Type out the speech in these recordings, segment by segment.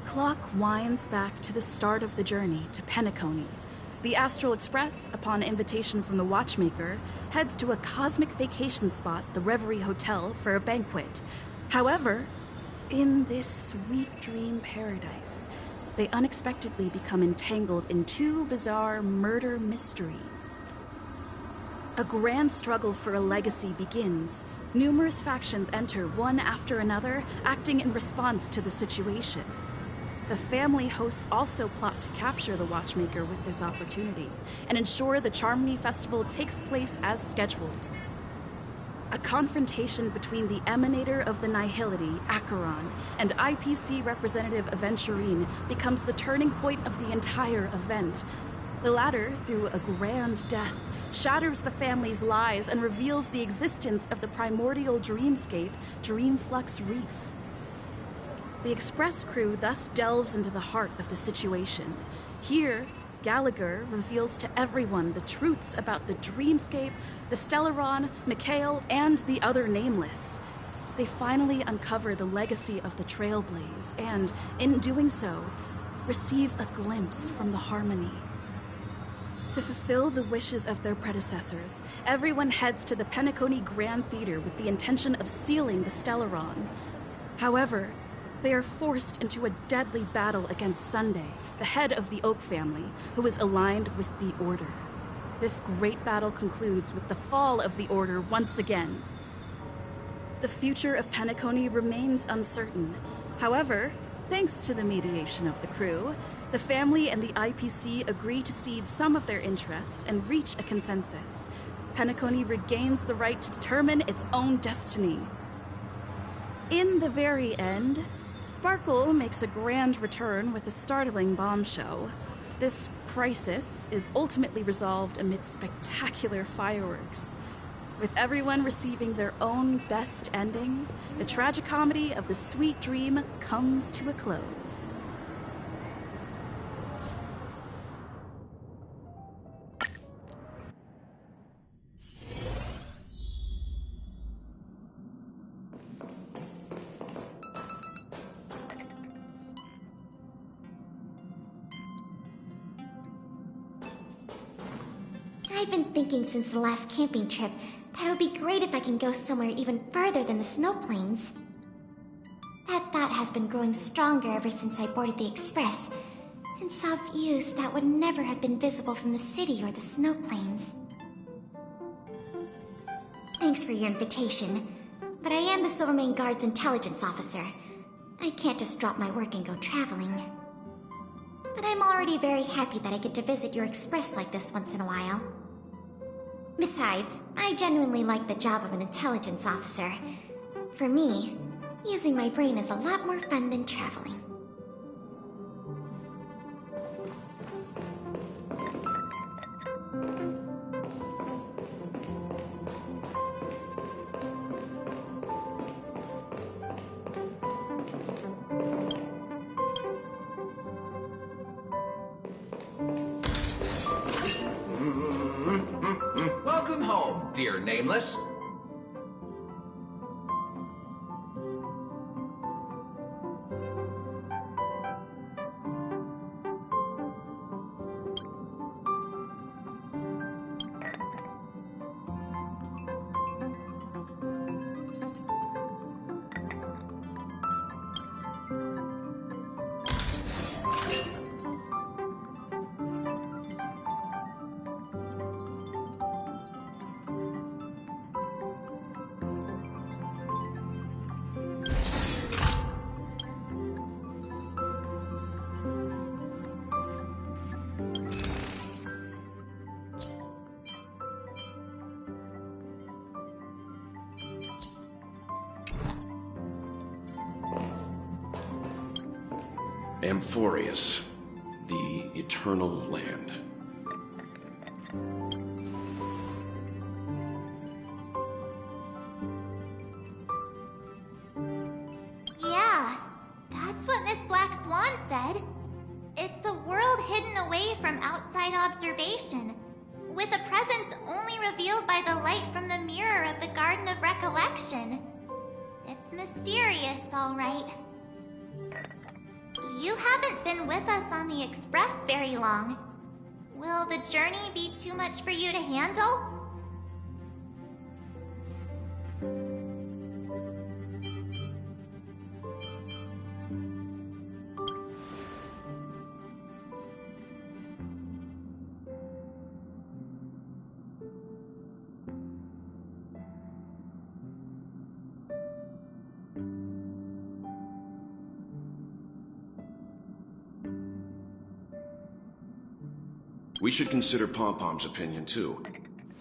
clock winds back to the start of the journey to Penacony. The Astral Express, upon invitation from the watchmaker, heads to a cosmic vacation spot, the Reverie Hotel, for a banquet. However, in this sweet dream paradise, they unexpectedly become entangled in two bizarre murder mysteries. A grand struggle for a legacy begins. Numerous factions enter one after another, acting in response to the situation. The family hosts also plot to capture the watchmaker with this opportunity and ensure the Charmony Festival takes place as scheduled. A confrontation between the emanator of the Nihility, Acheron, and IPC representative Aventurine becomes the turning point of the entire event. The latter, through a grand death, shatters the family's lies and reveals the existence of the primordial dreamscape, Dreamflux Reef. The Express crew thus delves into the heart of the situation. Here, Gallagher reveals to everyone the truths about the dreamscape, the Stellaron, Mikhail, and the other nameless. They finally uncover the legacy of the Trailblaze and, in doing so, receive a glimpse from the Harmony. To fulfill the wishes of their predecessors, everyone heads to the Penacony Grand Theater with the intention of sealing the Stellaron. However, they are forced into a deadly battle against Sunday, the head of the Oak family, who is aligned with the Order. This great battle concludes with the fall of the Order once again. The future of Penacony remains uncertain. However, thanks to the mediation of the crew, the family and the IPC agree to cede some of their interests and reach a consensus. Penacony regains the right to determine its own destiny. In the very end, Sparkle makes a grand return with a startling bombshell. This crisis is ultimately resolved amid spectacular fireworks. With everyone receiving their own best ending, the tragicomedy of the sweet dream comes to a close. I've been thinking since the last camping trip that it would be great if I can go somewhere even further than the snow plains. That thought has been growing stronger ever since I boarded the Express and saw views that would never have been visible from the city or the snow plains. Thanks for your invitation, but I am the Silvermane Guard's intelligence officer. I can't just drop my work and go traveling. But I'm already very happy that I get to visit your Express like this once in a while. Besides, I genuinely like the job of an intelligence officer. For me, using my brain is a lot more fun than traveling. Welcome home, dear Nameless. Amphorius, the Eternal Land. Yeah, that's what Miss Black Swan said. It's a world hidden away from outside observation, with a presence only revealed by the light from the mirror of the Garden of Recollection. It's mysterious, all right. You haven't been with us on the Express very long. Will the journey be too much for you to handle? We should consider Pom-Pom's opinion, too.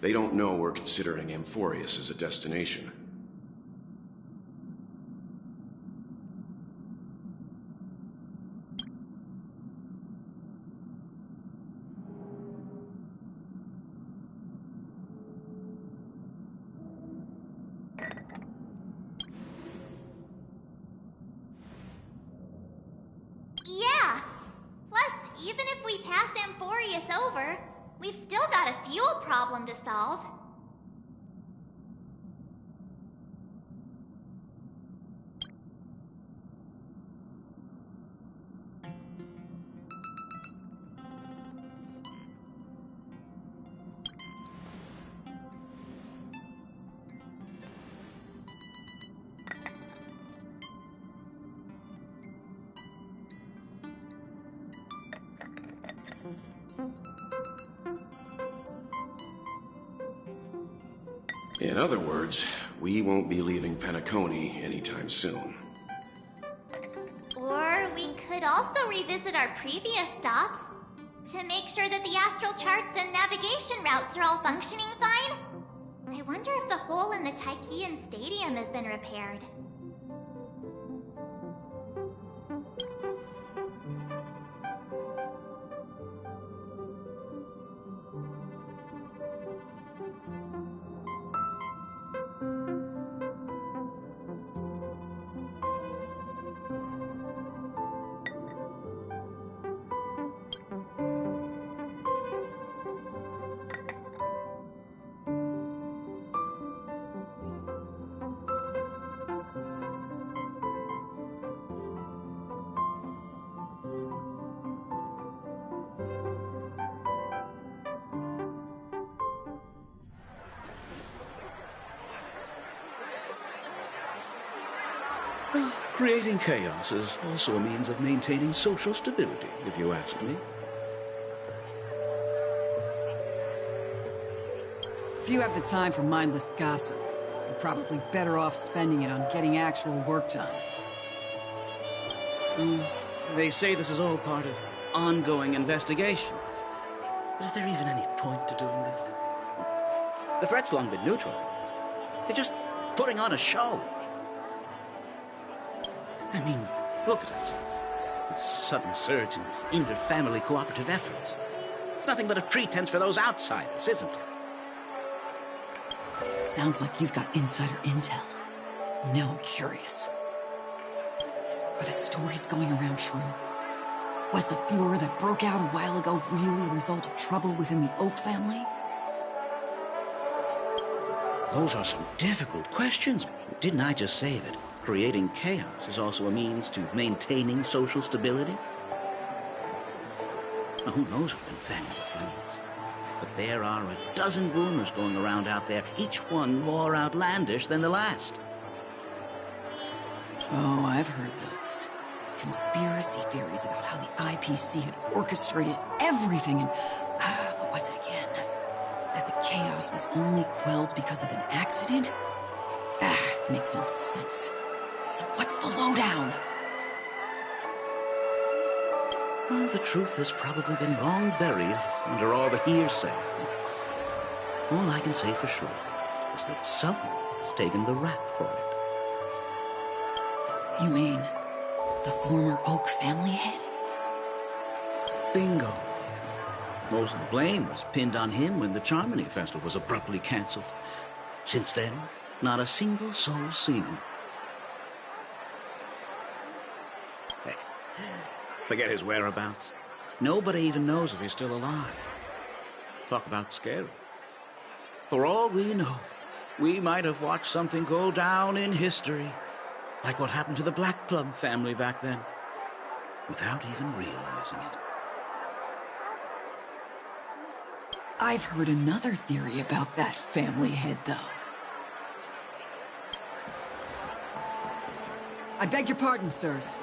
They don't know we're considering Amphorius as a destination. Yeah! Plus, even if we pass Amphorius over, we've still got a fuel problem to solve. In other words, we won't be leaving Penacony anytime soon. Or we could also revisit our previous stops to make sure that the astral charts and navigation routes are all functioning fine. I wonder if the hole in the Tychean Stadium has been repaired. Creating chaos is also a means of maintaining social stability, if you ask me. If you have the time for mindless gossip, you're probably better off spending it on getting actual work done. They say this is all part of ongoing investigations. But is there even any point to doing this? The threat's long been neutralized. They're just putting on a show. I mean, look at us. This sudden surge in inter-family cooperative efforts. It's nothing but a pretense for those outsiders, isn't it? Sounds like you've got insider intel. Now I'm curious. Are the stories going around true? Was the furor that broke out a while ago really a result of trouble within the Oak family? Those are some difficult questions. Didn't I just say that creating chaos is also a means to maintaining social stability? Now, who knows who's been fanning the flames? But there are a dozen rumors going around out there, each one more outlandish than the last. Oh, I've heard those. Conspiracy theories about how the IPC had orchestrated everything and... what was it again? That the chaos was only quelled because of an accident? Makes no sense. So what's the lowdown? Well, the truth has probably been long buried under all the hearsay. All I can say for sure is that someone's taken the rap for it. You mean the former Oak family head? Bingo. Most of the blame was pinned on him when the Charmony Festival was abruptly cancelled. Since then, not a single soul seen him. Heck, forget his whereabouts. Nobody even knows if he's still alive. Talk about scary. For all we know, we might have watched something go down in history, like what happened to the Black Plug family back then. without even realizing it. I've heard another theory about that family head, though. I beg your pardon, sirs.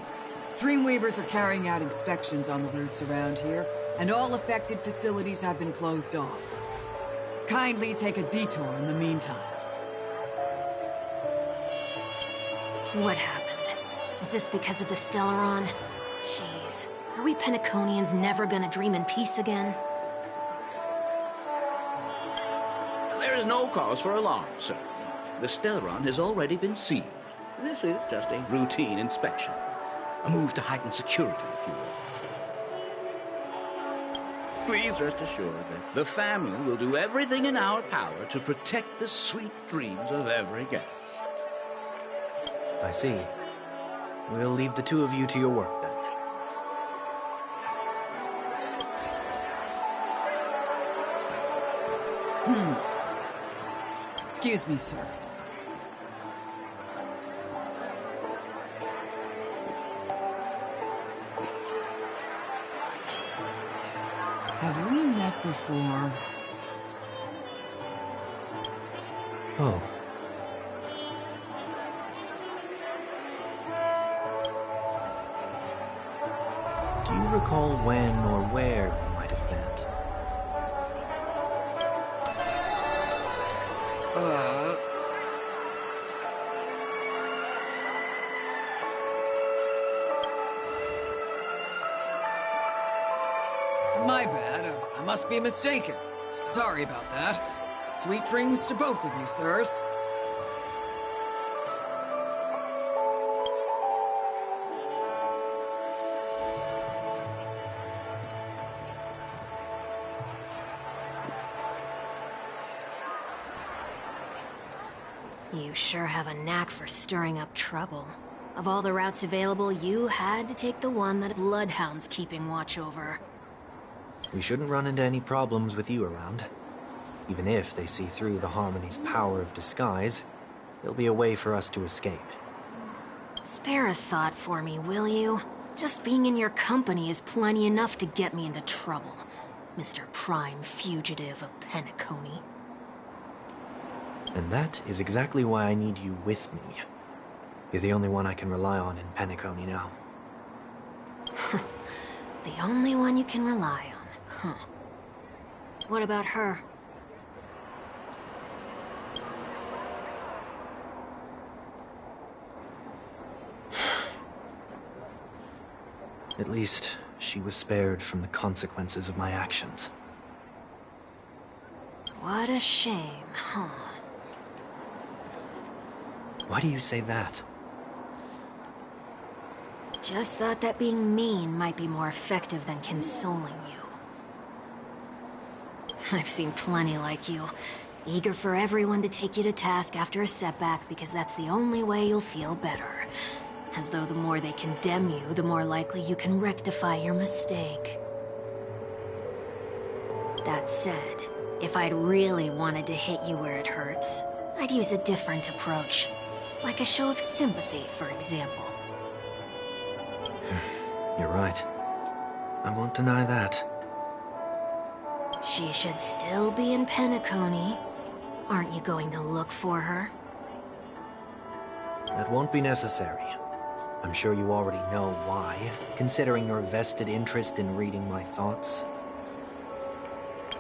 Dreamweavers are carrying out inspections on the routes around here, and all affected facilities have been closed off. Kindly take a detour in the meantime. What happened? Is this because of the Stellaron? Jeez. Are we Penaconians never gonna dream in peace again? There is no cause for alarm, sir. The Stellaron has already been sealed. This is just a routine inspection. A move to heighten security, if you will. Please rest assured that the family will do everything in our power to protect the sweet dreams of every guest. I see. We'll leave the two of you to your work, then. Excuse me, sir. Have we met before? Oh. Do you recall when or where we might have met? My bad. I must be mistaken. Sorry about that. Sweet dreams to both of you, sirs. You sure have a knack for stirring up trouble. Of all the routes available, you had to take the one that Bloodhound's keeping watch over. We shouldn't run into any problems with you around. Even if they see through the Harmony's power of disguise, there'll be a way for us to escape. Spare a thought for me, will you? Just being in your company is plenty enough to get me into trouble, Mr. Prime Fugitive of Penacony. And that is exactly why I need you with me. You're the only one I can rely on in Penacony now. The only one you can rely on, huh? What about her? At least, she was spared from the consequences of my actions. What a shame, huh? Why do you say that? Just thought that being mean might be more effective than consoling you. I've seen plenty like you, eager for everyone to take you to task after a setback because that's the only way you'll feel better. As though the more they condemn you, the more likely you can rectify your mistake. That said, if I'd really wanted to hit you where it hurts, I'd use a different approach. Like a show of sympathy, for example. You're right. I won't deny that. She should still be in Penacony. Aren't you going to look for her? That won't be necessary. I'm sure you already know why, considering your vested interest in reading my thoughts.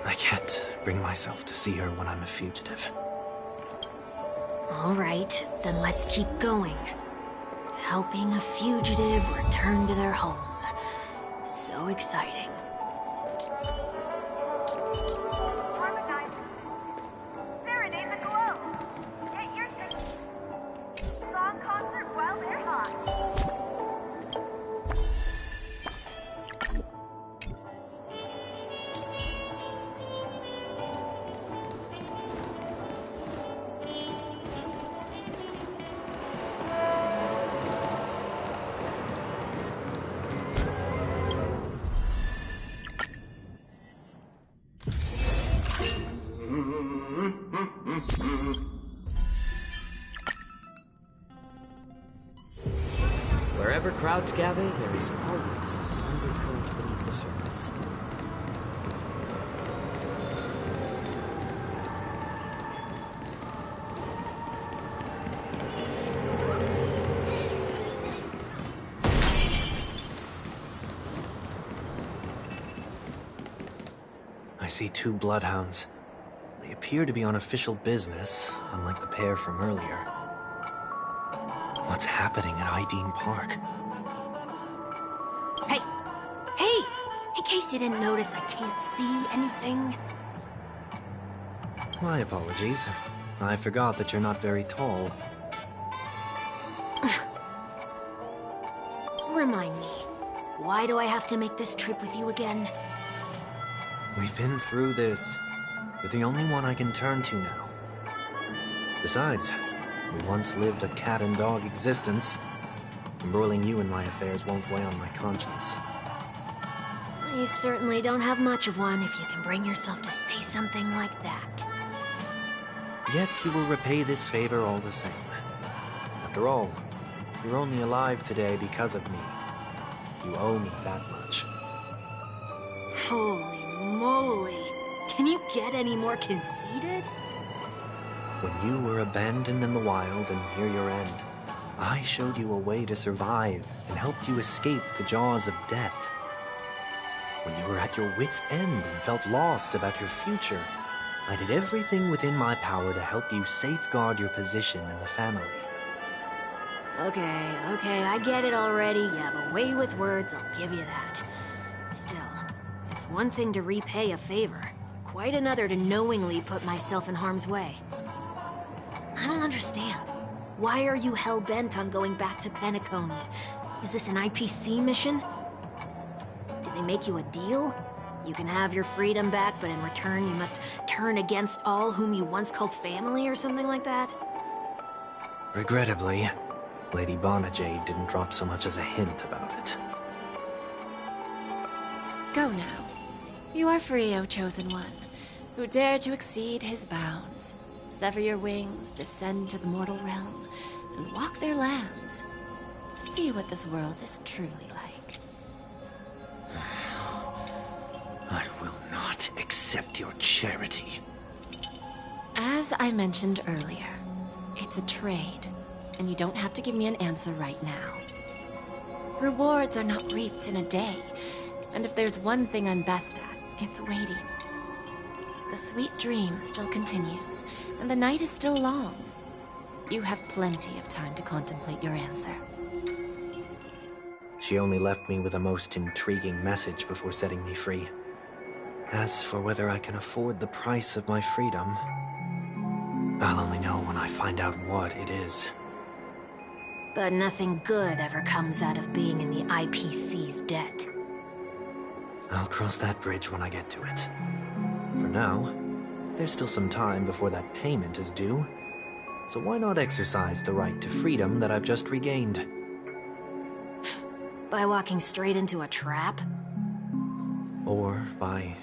I can't bring myself to see her when I'm a fugitive. All right, then let's keep going. Helping a fugitive return to their home. So exciting. Serenade the glow. Get your tickets. Song concert while they're hot. crowds gather, there is always an undercurrent beneath the surface. I see 2 bloodhounds. They appear to be on official business, unlike the pair from earlier. What's happening at Ideen Park? Hey! Hey! In case you didn't notice, I can't see anything. My apologies. I forgot that you're not very tall. Remind me, why do I have to make this trip with you again? We've been through this. You're the only one I can turn to now. Besides, we once lived a cat-and-dog existence. Embroiling you in my affairs won't weigh on my conscience. You certainly don't have much of one if you can bring yourself to say something like that. Yet you will repay this favor all the same. After all, you're only alive today because of me. You owe me that much. Holy moly! Can you get any more conceited? When you were abandoned in the wild and near your end, I showed you a way to survive and helped you escape the jaws of death. When you were at your wit's end and felt lost about your future, I did everything within my power to help you safeguard your position in the family. Okay, I get it already. You have a way with words, I'll give you that. Still, it's one thing to repay a favor, quite another to knowingly put myself in harm's way. I don't understand. Why are you hell-bent on going back to Penacony? Is this an IPC mission? Did they make you a deal? You can have your freedom back, but in return you must turn against all whom you once called family or something like that? Regrettably, Lady Bonajade didn't drop so much as a hint about it. Go now. You are free, O Chosen One, who dare to exceed his bounds. Sever your wings, descend to the mortal realm, and walk their lands. See what this world is truly like. I will not accept your charity. As I mentioned earlier, it's a trade, and you don't have to give me an answer right now. Rewards are not reaped in a day, and if there's one thing I'm best at, it's waiting. The sweet dream still continues, and the night is still long. You have plenty of time to contemplate your answer. She only left me with a most intriguing message before setting me free. As for whether I can afford the price of my freedom, I'll only know when I find out what it is. But nothing good ever comes out of being in the IPC's debt. I'll cross that bridge when I get to it. For now, there's still some time before that payment is due, so why not exercise the right to freedom that I've just regained? By walking straight into a trap? Or by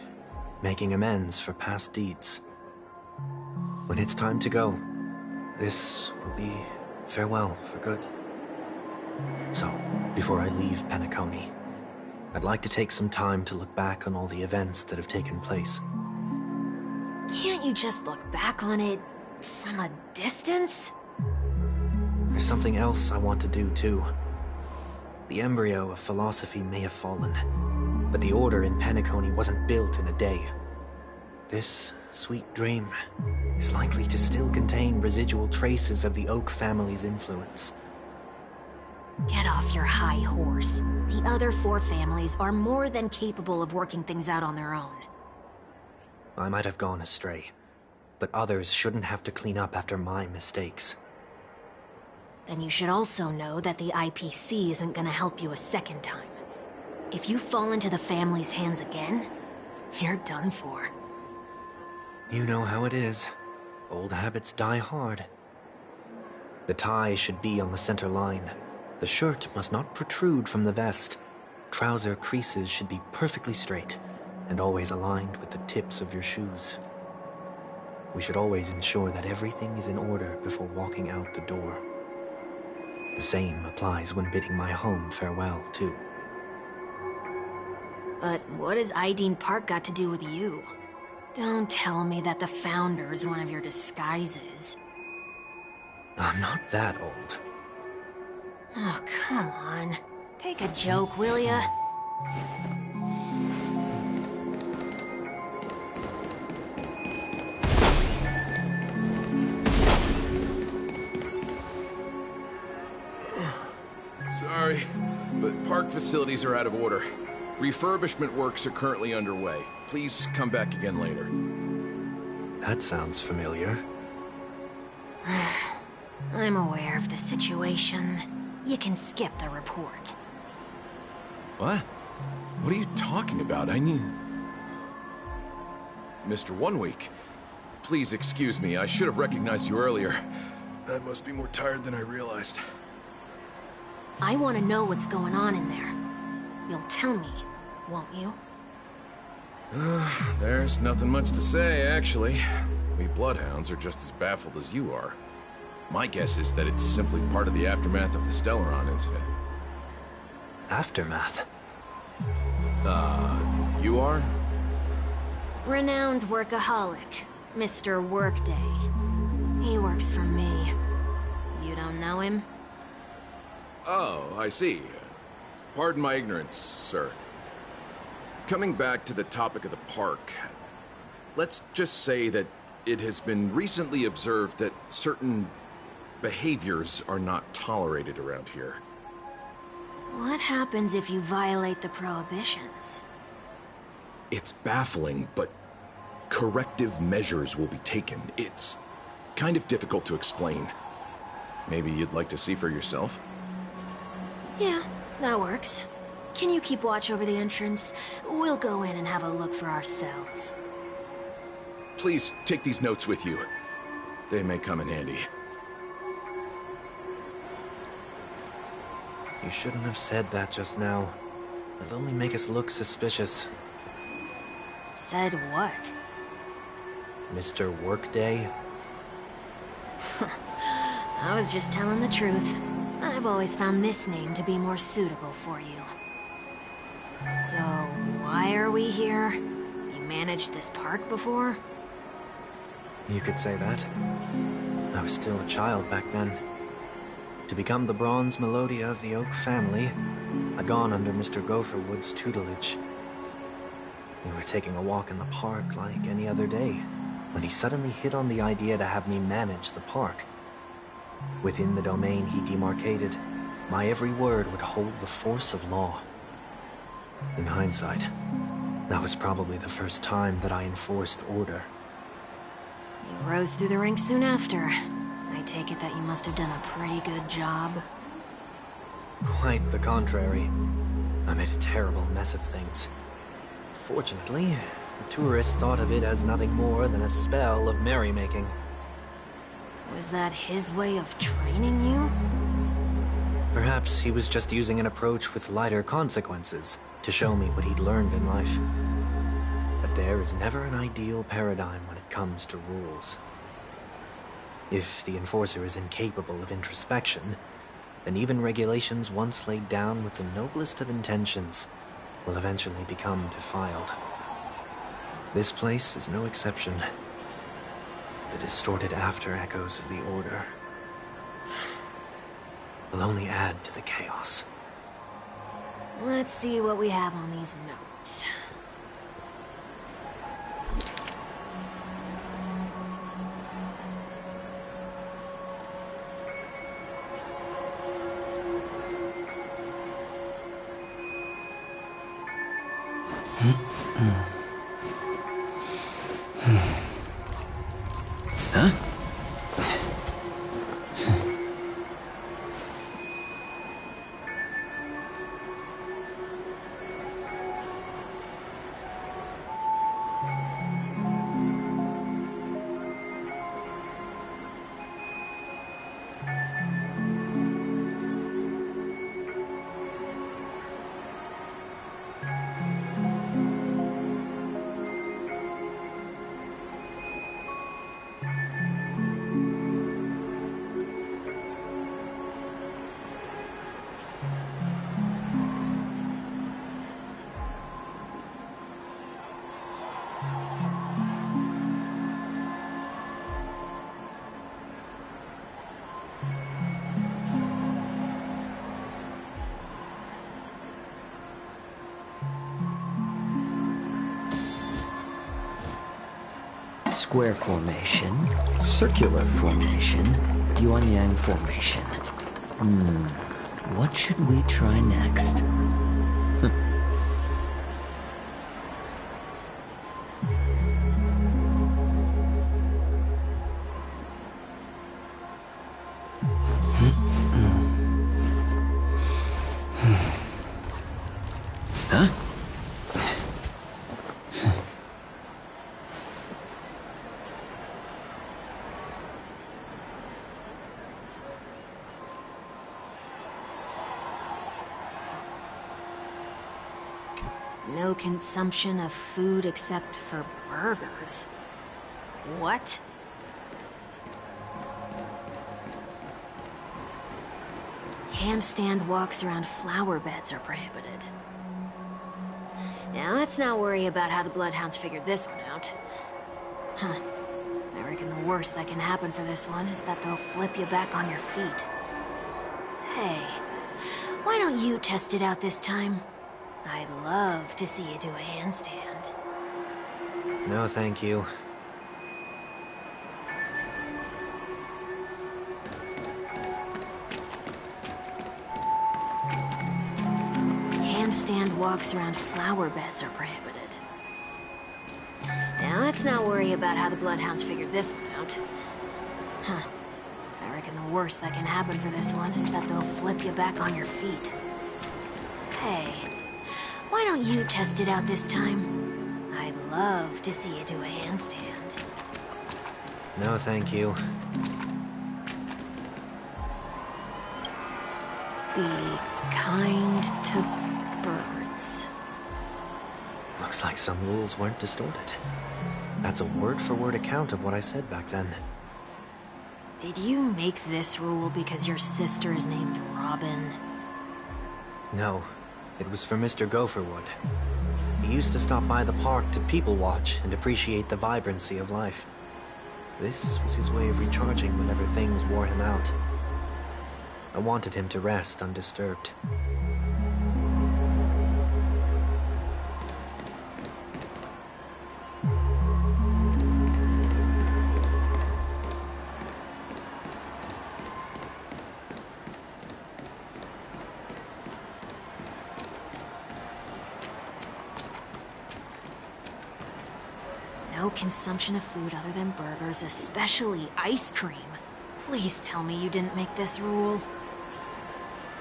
making amends for past deeds. When it's time to go, this will be farewell for good. So, before I leave Penacony, I'd like to take some time to look back on all the events that have taken place. Can't you just look back on it from a distance? There's something else I want to do, too. The embryo of philosophy may have fallen, but the order in Penacony wasn't built in a day. This sweet dream is likely to still contain residual traces of the Oak family's influence. Get off your high horse. The other 4 families are more than capable of working things out on their own. I might have gone astray, but others shouldn't have to clean up after my mistakes. Then you should also know that the IPC isn't gonna help you a second time. If you fall into the family's hands again, you're done for. You know how it is. Old habits die hard. The tie should be on the center line. The shirt must not protrude from the vest. Trouser creases should be perfectly straight, and always aligned with the tips of your shoes. We should always ensure that everything is in order before walking out the door. The same applies when bidding my home farewell, too. But what has Ideen Park got to do with you? Don't tell me that the Founder's one of your disguises. I'm not that old. Oh, come on. Take a joke, will ya? Sorry, but park facilities are out of order. Refurbishment works are currently underway. Please come back again later. That sounds familiar. I'm aware of the situation. You can skip the report. What? What are you talking about? I mean... Mr. One Week, please excuse me. I should have recognized you earlier. I must be more tired than I realized. I want to know what's going on in there. You'll tell me, won't you? There's nothing much to say, actually. We Bloodhounds are just as baffled as you are. My guess is that it's simply part of the aftermath of the Stellaron incident. Aftermath? You are? Renowned workaholic, Mr. Workday. He works for me. You don't know him? Oh, I see. Pardon my ignorance, sir. Coming back to the topic of the park, let's just say that it has been recently observed that certain behaviors are not tolerated around here. What happens if you violate the prohibitions? It's baffling, but corrective measures will be taken. It's kind of difficult to explain. Maybe you'd like to see for yourself? Yeah, that works. Can you keep watch over the entrance? We'll go in and have a look for ourselves. Please take these notes with you. They may come in handy. You shouldn't have said that just now. It'll only make us look suspicious. Said what? Mr. Workday? I was just telling the truth. I've always found this name to be more suitable for you. So, why are we here? You managed this park before? You could say that. I was still a child back then. To become the bronze Melodia of the Oak family, I'd gone under Mr. Gopherwood's tutelage. We were taking a walk in the park like any other day, when he suddenly hit on the idea to have me manage the park. Within the domain he demarcated, my every word would hold the force of law. In hindsight, that was probably the first time that I enforced order. You rose through the ranks soon after. I take it that you must have done a pretty good job. Quite the contrary. I made a terrible mess of things. Fortunately, the tourists thought of it as nothing more than a spell of merrymaking. Was that his way of training you? Perhaps he was just using an approach with lighter consequences to show me what he'd learned in life. But there is never an ideal paradigm when it comes to rules. If the enforcer is incapable of introspection, then even regulations once laid down with the noblest of intentions will eventually become defiled. This place is no exception. The distorted after-echoes of the Order will only add to the chaos. Let's see what we have on these notes. Huh? Square formation, circular formation, yuan-yang formation. What should we try next? Huh? No consumption of food except for burgers. What? Handstand walks around flower beds are prohibited. Now let's not worry about how the Bloodhounds figured this one out. Huh. I reckon the worst that can happen for this one is that they'll flip you back on your feet. Say, why don't you test it out this time? I'd love to see you do a handstand. No, thank you. Handstand walks around flower beds are prohibited. Now let's not worry about how the Bloodhounds figured this one out. Huh. I reckon the worst that can happen for this one is that they'll flip you back on your feet. Say, why don't you test it out this time? I'd love to see you do a handstand. No, thank you. Be kind to birds. Looks like some rules weren't distorted. That's a word-for-word account of what I said back then. Did you make this rule because your sister is named Robin? No, it was for Mr. Gopherwood. He used to stop by the park to people watch and appreciate the vibrancy of life. This was his way of recharging whenever things wore him out. I wanted him to rest undisturbed. No consumption of food other than burgers, especially ice cream. Please tell me you didn't make this rule.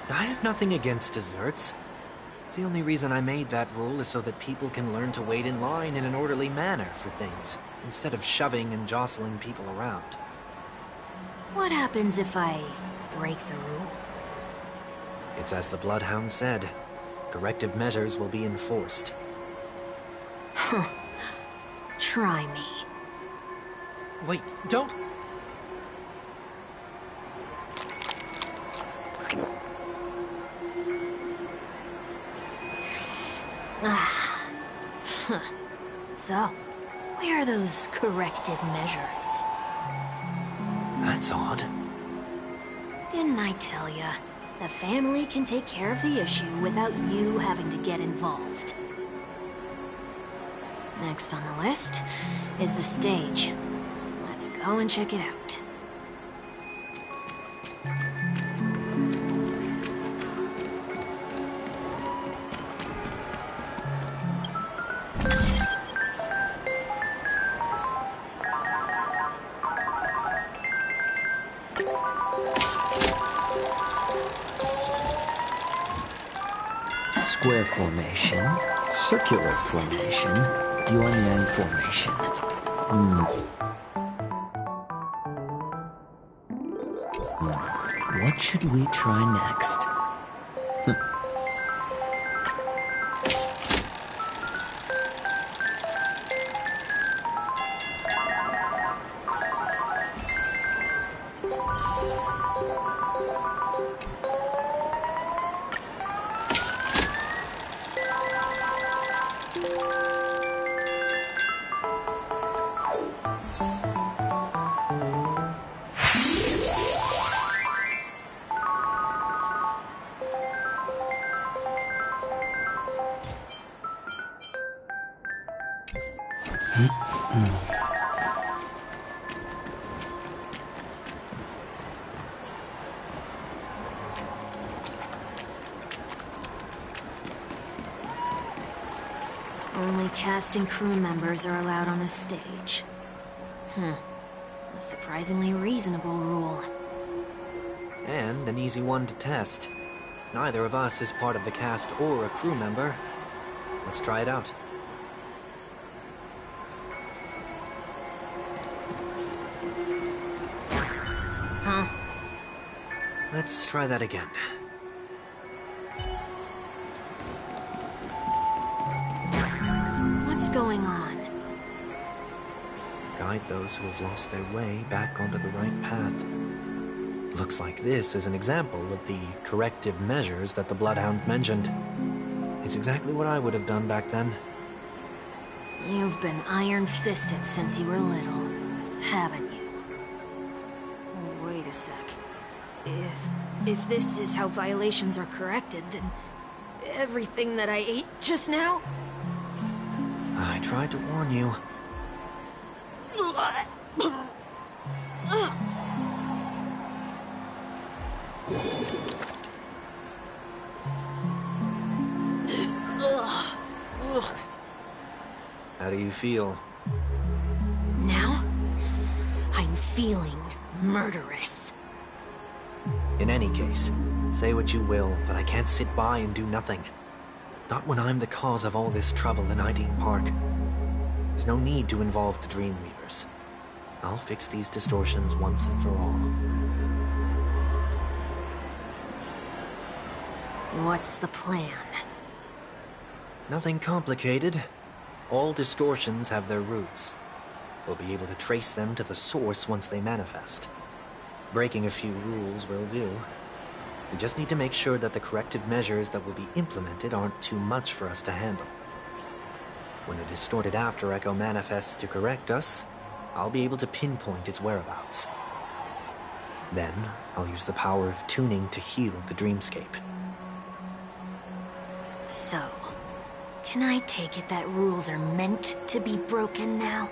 I have nothing against desserts. The only reason I made that rule is so that people can learn to wait in line in an orderly manner for things, instead of shoving and jostling people around. What happens if I break the rule? It's as the Bloodhound said. Corrective measures will be enforced. Huh. Try me. Wait, don't... So, where are those corrective measures? That's odd. Didn't I tell ya? The family can take care of the issue without you having to get involved. Next on the list is the stage. Let's go and check it out. Square formation, circular formation, yuan-yang formation. What should we try next? cast and crew members are allowed on the stage. A surprisingly reasonable rule. And an easy one to test. Neither of us is part of the cast or a crew member. Let's try it out. Huh? Let's try that again. What's going on? Guide those who have lost their way back onto the right path. Looks like this is an example of the corrective measures that the Bloodhound mentioned. It's exactly what I would have done back then. You've been iron-fisted since you were little, haven't you? Wait a sec. If this is how violations are corrected, then everything that I ate just now? I tried to warn you. How do you feel? Now? I'm feeling murderous. In any case, say what you will, but I can't sit by and do nothing. Not when I'm the cause of all this trouble in Ideen Park. There's no need to involve the Dreamweavers. I'll fix these distortions once and for all. What's the plan? Nothing complicated. All distortions have their roots. We'll be able to trace them to the source once they manifest. Breaking a few rules will do. We just need to make sure that the corrective measures that will be implemented aren't too much for us to handle. When a distorted after echo manifests to correct us, I'll be able to pinpoint its whereabouts. Then, I'll use the power of tuning to heal the dreamscape. So, can I take it that rules are meant to be broken now?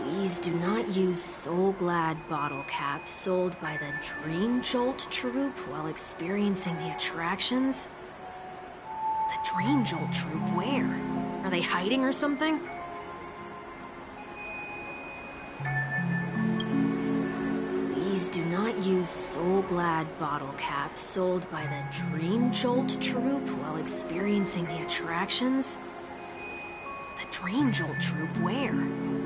Please do not use Soul Glad bottle caps sold by the Dream Jolt troupe while experiencing the attractions. The Dream Jolt troupe, where? Are they hiding or something? Please do not use Soul Glad bottle caps sold by the Dream Jolt troupe while experiencing the attractions. The Dream Jolt troupe, where?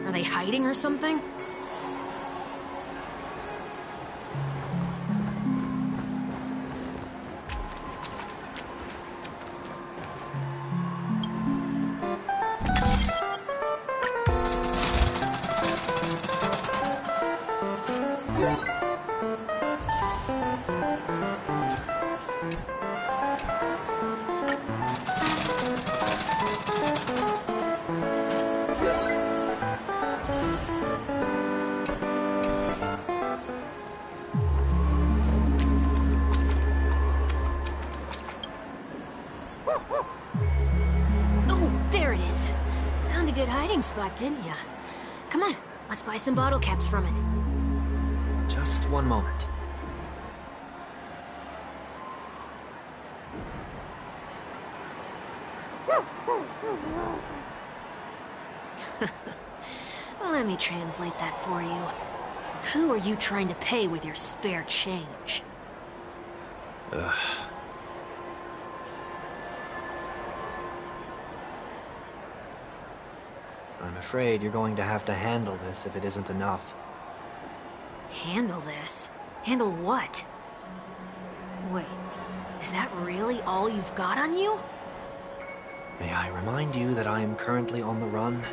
Are they hiding or something? Spot, didn't ya? Come on, let's buy some bottle caps from it. Just one moment. Let me translate that for you. Who are you trying to pay with your spare change? Ugh. I'm afraid you're going to have to handle this if it isn't enough. Handle this? Handle what? Wait, is that really all you've got on you? May I remind you that I am currently on the run?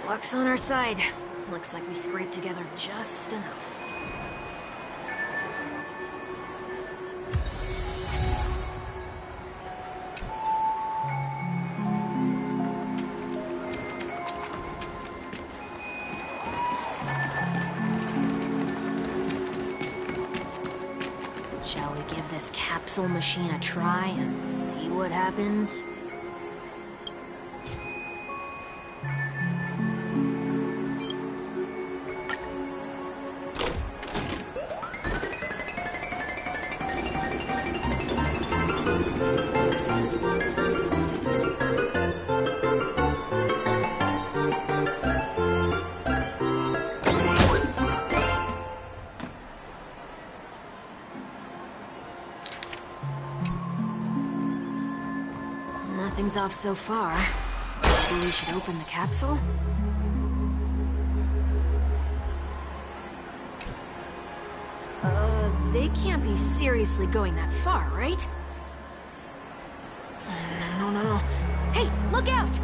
Luck's on our side. Looks like we scraped together just enough. capsule machine a try and see what happens? Nothing's off so far. Maybe we should open the capsule? They can't be seriously going that far, right? No. Hey, look out!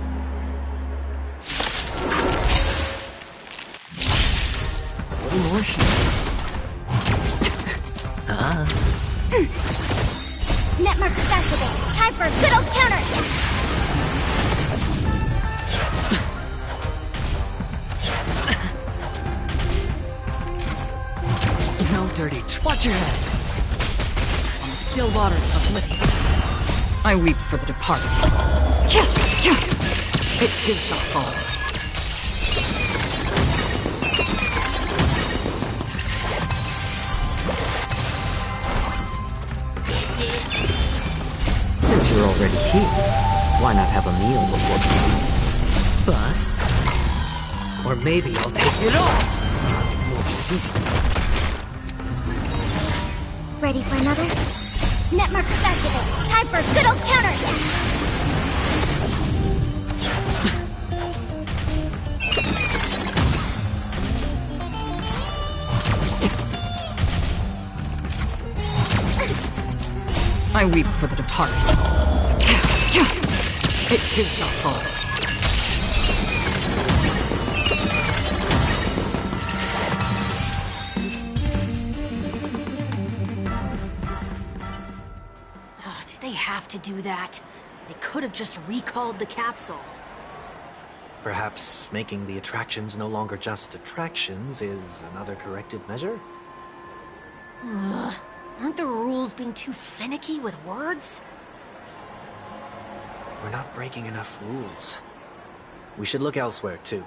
A little more heat. Net markers activated. Time for a good old counterattack. No dirty. Watch your head. On the still waters of Oblivion, I weep for the departed. It too shall fall. Since you're already here, why not have a meal before you bust? Or maybe I'll take it all! More seasoning. Ready for another? Net markers activated. Time for a good old counterattack. I weep for the departed. It too shall fall. Oh, did they have to do that? They could have just recalled the capsule. Perhaps making the attractions no longer just attractions is another corrective measure? Ugh. Aren't the rules being too finicky with words? We're not breaking enough rules. We should look elsewhere, too.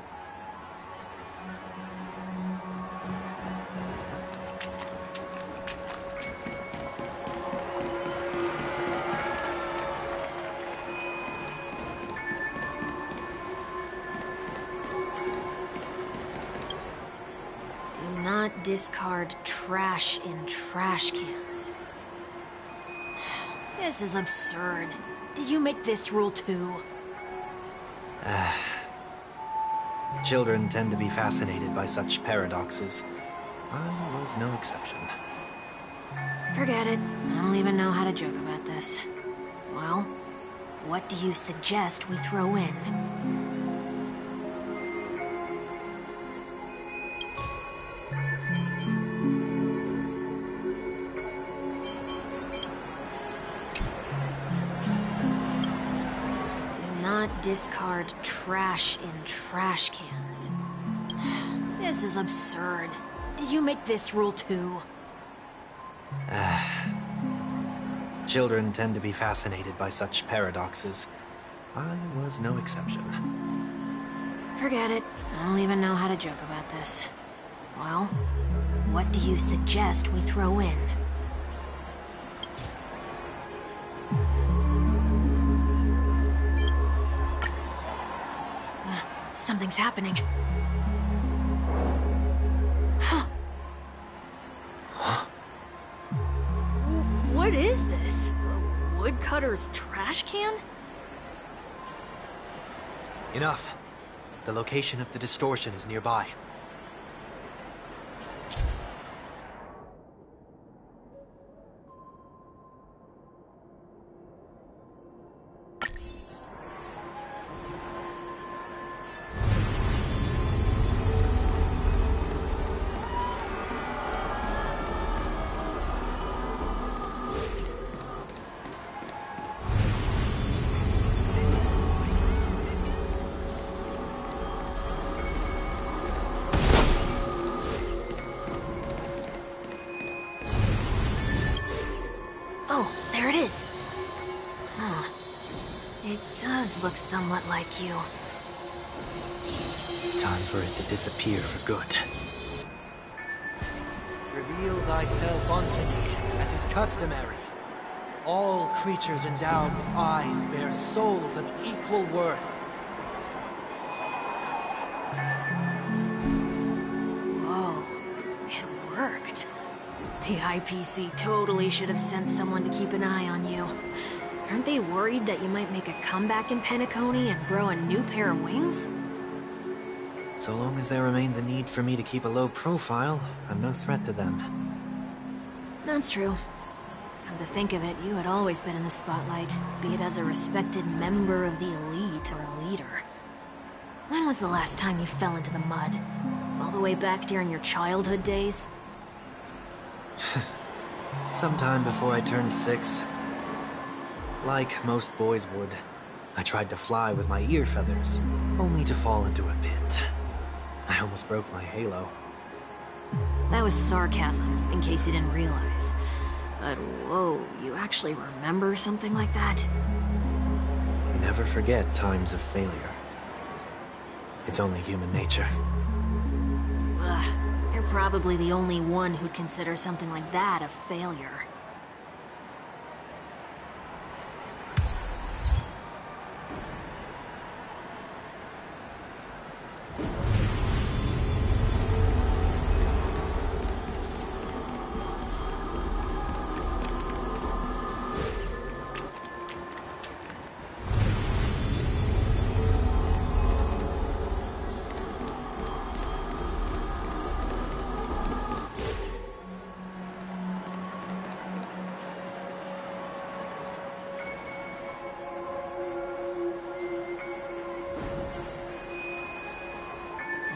Do not discard trash in trash cans. This is absurd. Did you make this rule too? Children tend to be fascinated by such paradoxes. I was no exception. Forget it. I don't even know how to joke about this. Well, what do you suggest we throw in? Discard trash in trash cans. This is absurd. Did you make this rule too? Children tend to be fascinated by such paradoxes. I was no exception. Forget it. I don't even know how to joke about this. Well, what do you suggest we throw in? Something's happening. Huh. What is this? A woodcutter's trash can? Enough. The location of the distortion is nearby. does look somewhat like you. Time for it to disappear for good. Reveal thyself unto me, as is customary. All creatures endowed with eyes bear souls of equal worth. Whoa, it worked. The IPC totally should have sent someone to keep an eye on you. Aren't they worried that you might make a comeback in Penacony and grow a new pair of wings? So long as there remains a need for me to keep a low profile, I'm no threat to them. That's true. Come to think of it, you had always been in the spotlight, be it as a respected member of the elite or a leader. When was the last time you fell into the mud? All the way back during your childhood days? Sometime before I turned 6. Like most boys would, I tried to fly with my ear feathers, only to fall into a pit. I almost broke my halo. That was sarcasm, in case you didn't realize. But whoa, you actually remember something like that? You never forget times of failure. It's only human nature. Ugh, you're probably the only one who'd consider something like that a failure.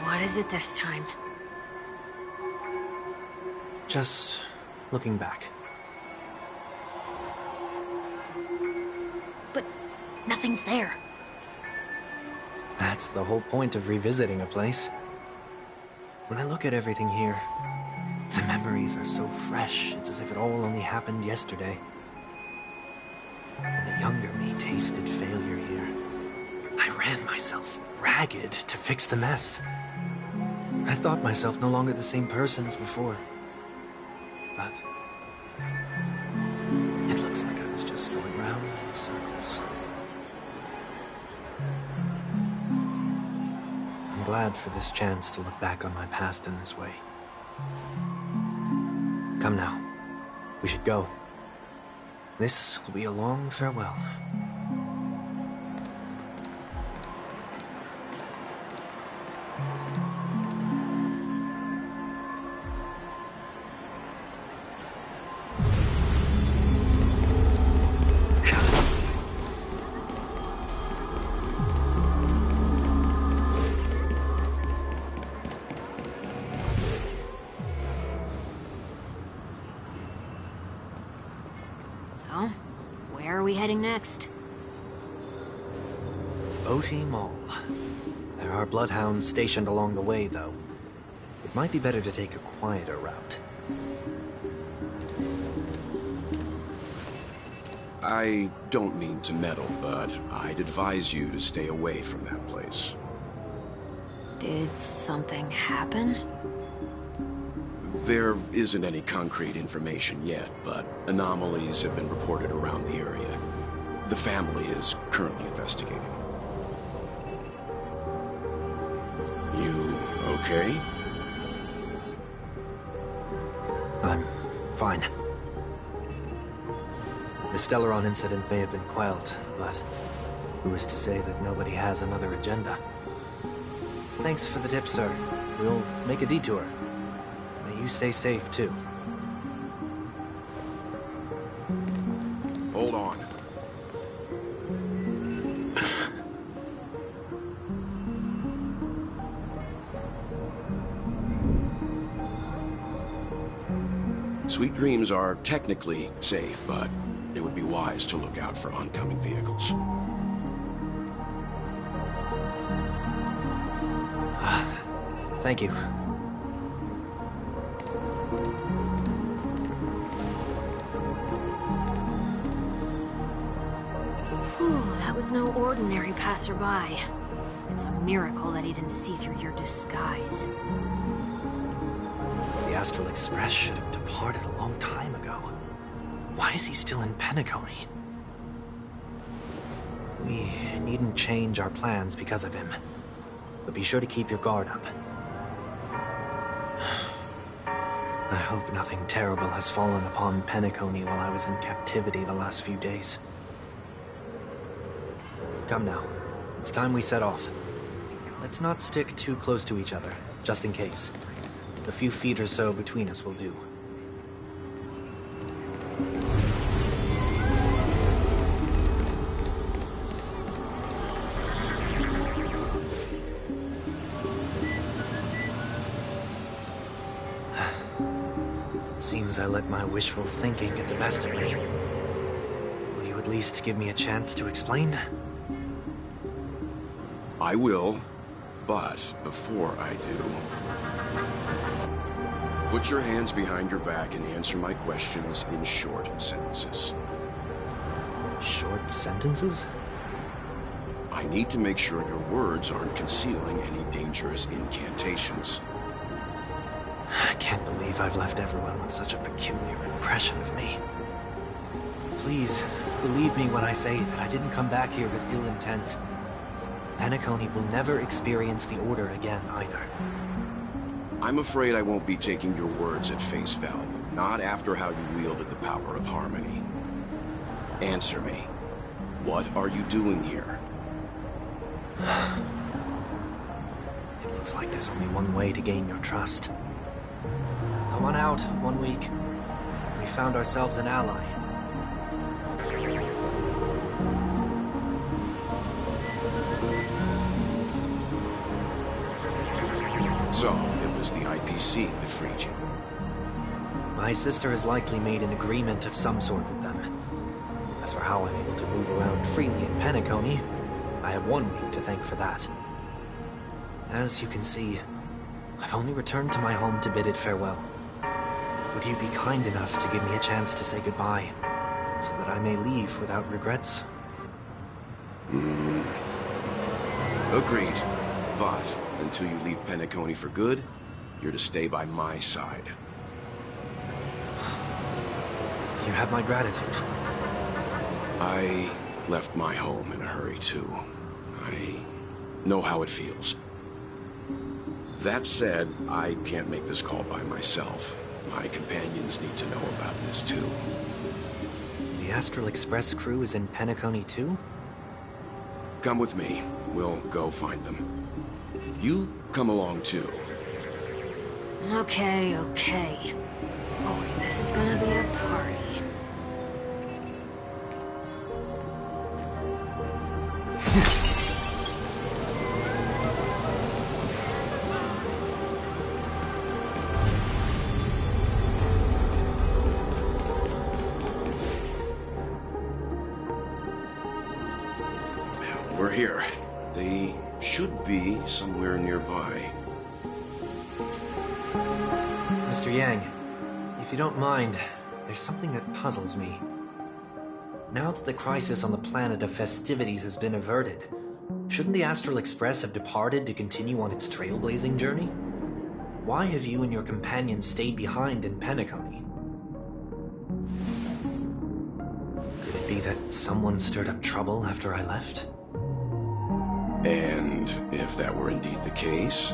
What is it this time? Just looking back. But nothing's there. That's the whole point of revisiting a place. When I look at everything here, the memories are so fresh, it's as if it all only happened yesterday. When the younger me tasted failure here, I ran myself ragged to fix the mess. I thought myself no longer the same person as before. But it looks like I was just going round in circles. I'm glad for this chance to look back on my past in this way. Come now, we should go. This will be a long farewell. So, where are we heading next? OT Mall. There are bloodhounds stationed along the way, though. It might be better to take a quieter route. I don't mean to meddle, but I'd advise you to stay away from that place. Did something happen? There isn't any concrete information yet, but anomalies have been reported around the area. The family is currently investigating. You okay? I'm fine. The Stellaron incident may have been quelled, but who is to say that nobody has another agenda? Thanks for the tip, sir. We'll make a detour. May you stay safe, too. Hold on. Sweet Dreams are technically safe, but it would be wise to look out for oncoming vehicles. Thank you. Whew, that was was no ordinary passerby. It's a miracle that he didn't see through your disguise. The Astral Express should have departed a long time ago. Why is he still in Penacony? We needn't change our plans because of him, but be sure to keep your guard up. I hope nothing terrible has fallen upon Penacony while I was in captivity the last few days. Come now, it's time we set off. Let's not stick too close to each other, just in case. A few feet or so between us will do. Seems I let my wishful thinking get the best of me. Will you at least give me a chance to explain? I will, but before I do, put your hands behind your back and answer my questions in short sentences. Short sentences? I need to make sure your words aren't concealing any dangerous incantations. I can't believe I've left everyone with such a peculiar impression of me. Please, believe me when I say that I didn't come back here with ill intent. Penacony will never experience the Order again, either. I'm afraid I won't be taking your words at face value, not after how you wielded the power of harmony. Answer me. What are you doing here? It looks like there's only one way to gain your trust. Come on out, 1 week. We found ourselves an ally. So, it was the IPC that freed you. My sister has likely made an agreement of some sort with them. As for how I'm able to move around freely in Penacony, I have 1 week to thank for that. As you can see, I've only returned to my home to bid it farewell. Would you be kind enough to give me a chance to say goodbye, so that I may leave without regrets? Agreed. But until you leave Penacony for good, you're to stay by my side. You have my gratitude. I left my home in a hurry, too. I know how it feels. That said, I can't make this call by myself. My companions need to know about this, too. The Astral Express crew is in Penacony, too? Come with me. We'll go find them. You come along, too. Okay. Boy, this is gonna be a party. We're here. They should be somewhere nearby. Mr. Yang, if you don't mind, there's something that puzzles me. Now that the crisis on the planet of festivities has been averted, shouldn't the Astral Express have departed to continue on its trailblazing journey? Why have you and your companions stayed behind in Penacony? Could it be that someone stirred up trouble after I left? And if that were indeed the case...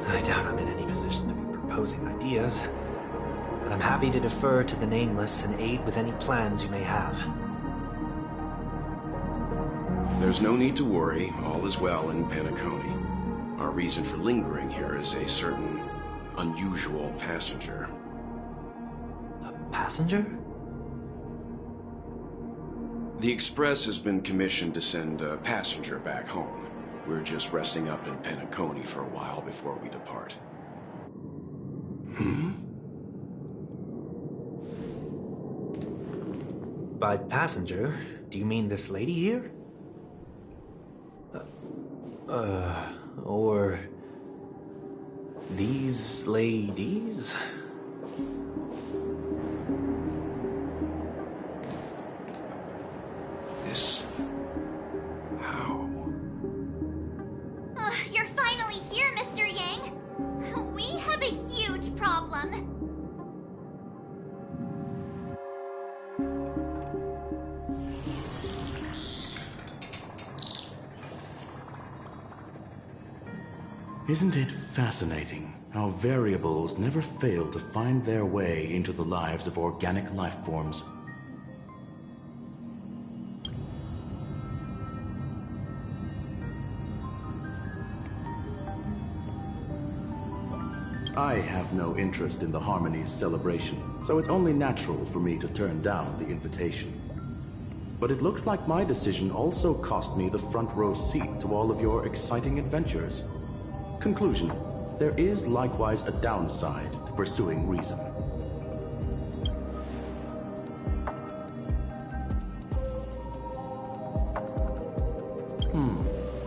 I doubt I'm in any position to be proposing ideas, but I'm happy to defer to the Nameless and aid with any plans you may have. There's no need to worry. All is well in Penacony. Our reason for lingering here is a certain unusual passenger. A passenger? The Express has been commissioned to send a passenger back home. We're just resting up in Penacony for a while before we depart. By passenger, do you mean this lady here? Or... these ladies? Isn't it fascinating how variables never fail to find their way into the lives of organic life forms? I have no interest in the Harmony's celebration, so it's only natural for me to turn down the invitation. But it looks like my decision also cost me the front row seat to all of your exciting adventures. Conclusion: there is likewise a downside to pursuing reason.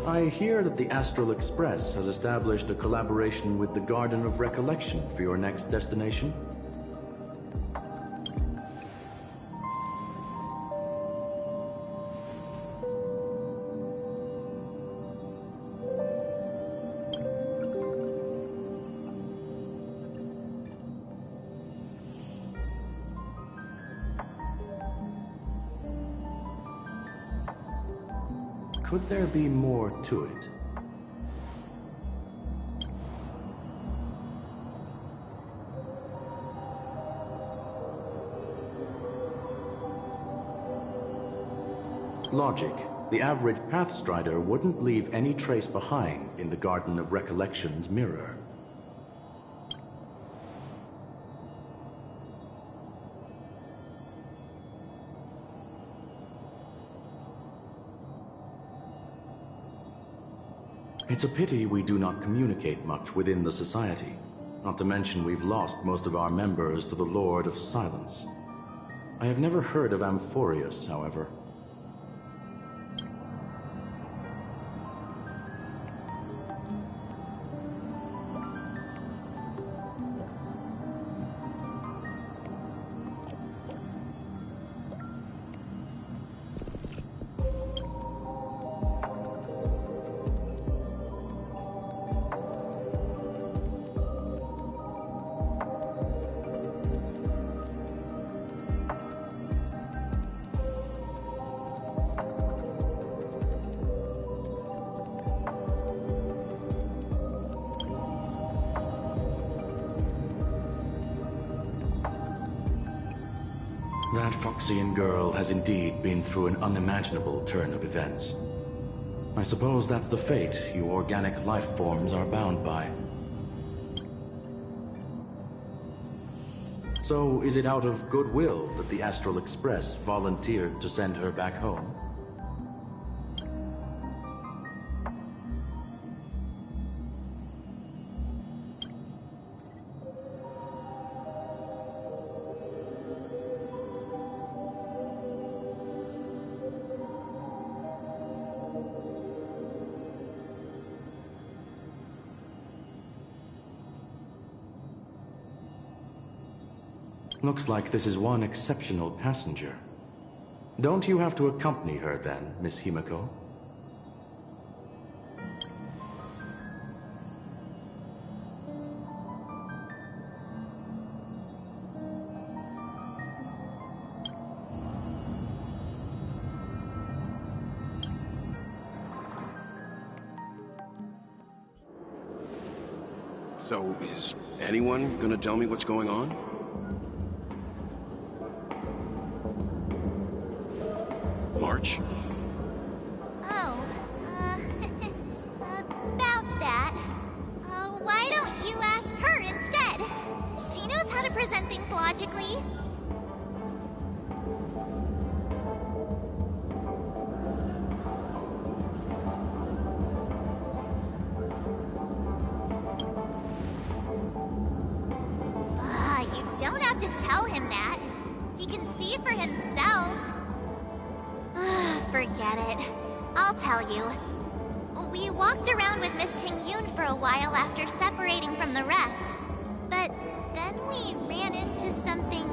I hear that the Astral Express has established a collaboration with the Garden of Recollection for your next destination. Could there be more to it? Logic. The average Pathstrider wouldn't leave any trace behind in the Garden of Recollection's mirror. It's a pity we do not communicate much within the society. Not to mention we've lost most of our members to the Lord of Silence. I have never heard of Amphorius, however. That Foxian girl has indeed been through an unimaginable turn of events. I suppose that's the fate you organic life forms are bound by. So, is it out of goodwill that the Astral Express volunteered to send her back home? Looks like this is one exceptional passenger. Don't you have to accompany her then, Miss Himiko? So, is anyone gonna tell me what's going on? March? Oh, about that. Why don't you ask her instead? She knows how to present things logically. You don't have to tell him that. He can see for himself. Forget it. I'll tell you. We walked around with Miss Ting-Yun for a while after separating from the rest. But then we ran into something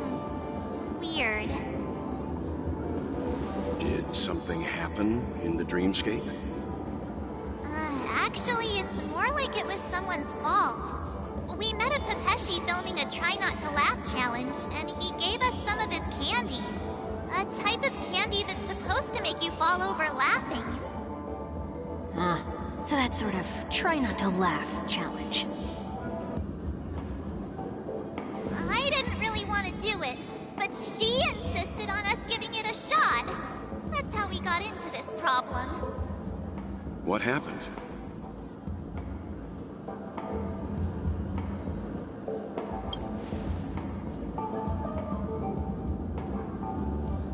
weird. Did something happen in the dreamscape? Actually, it's more like it was someone's fault. We met a Pepeshi filming a Try Not to Laugh challenge, and he gave us some of his candy. A type of candy that's supposed to make you fall over laughing. So that sort of try not to laugh challenge. I didn't really want to do it, but she insisted on us giving it a shot. That's how we got into this problem. What happened?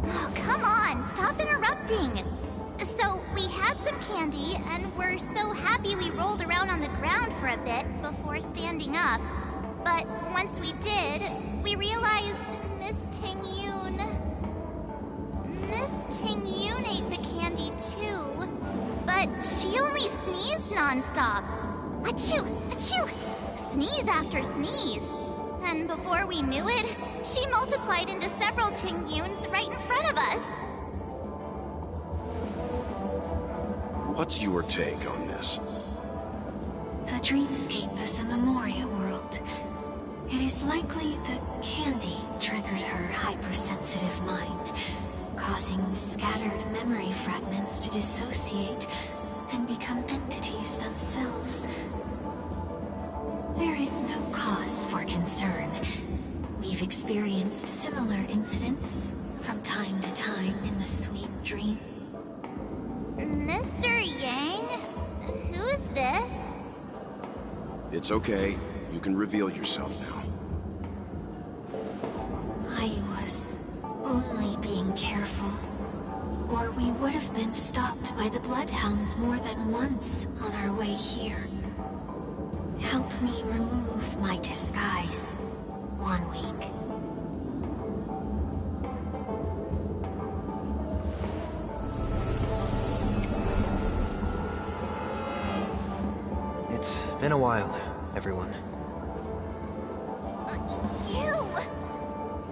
Oh, come on, stop interrupting. So, we had some candy, and we're so happy we rolled around on the ground for a bit before standing up. But once we did, we realized Miss Ting-Yoon ate the candy too. But she only sneezed nonstop. Achoo! Achoo! Sneeze after sneeze. And before we knew it, she multiplied into several Ting-Yoons right in front of us. What's your take on this? The dreamscape is a memoria world. It is likely that candy triggered her hypersensitive mind, causing scattered memory fragments to dissociate and become entities themselves. There is no cause for concern. We've experienced similar incidents from time to time in the sweet dream. Mr. Yang? Who's this? It's okay. You can reveal yourself now. I was only being careful, or we would have been stopped by the Bloodhounds more than once on our way here. Help me remove my disguise. 1 week. It's been a while, everyone. You!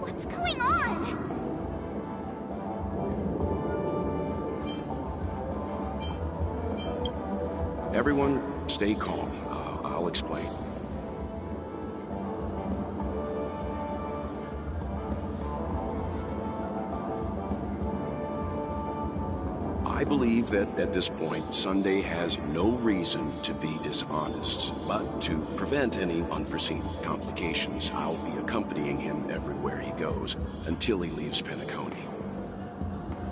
What's going on? Everyone, stay calm. I'll explain. I believe that at this point, Sunday has no reason to be dishonest, but to prevent any unforeseen complications, I'll be accompanying him everywhere he goes until he leaves Penacony.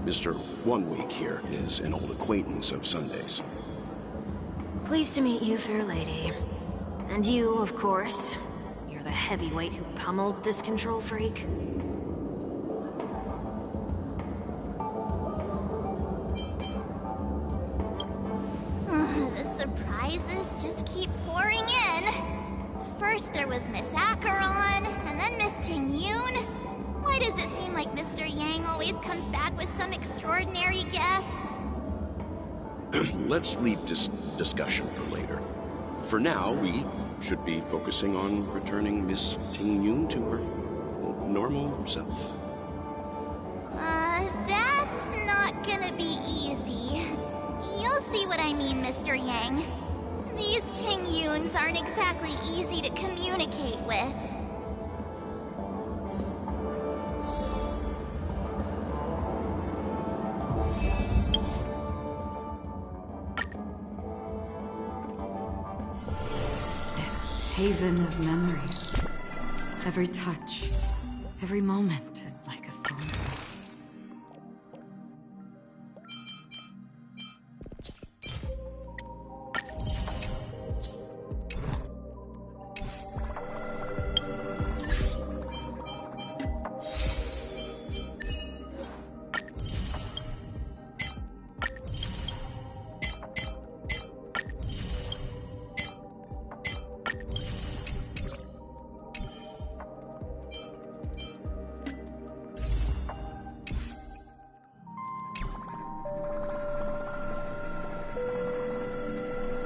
Mr. 1 Week here is an old acquaintance of Sunday's. Pleased to meet you, fair lady. And you, of course. You're the heavyweight who pummeled this control freak. The surprises just keep pouring in. First there was Miss Acheron, and then Miss Ting-Yoon. Why does it seem like Mr. Yang always comes back with some extraordinary guests? Let's leave this discussion for later. For now, we should be focusing on returning Miss Ting-Yoon to her normal self. That's not gonna be easy. You'll see what I mean, Mr. Yang. These Ting-Yoons aren't exactly easy to communicate with. This haven of memories. Every touch, every moment.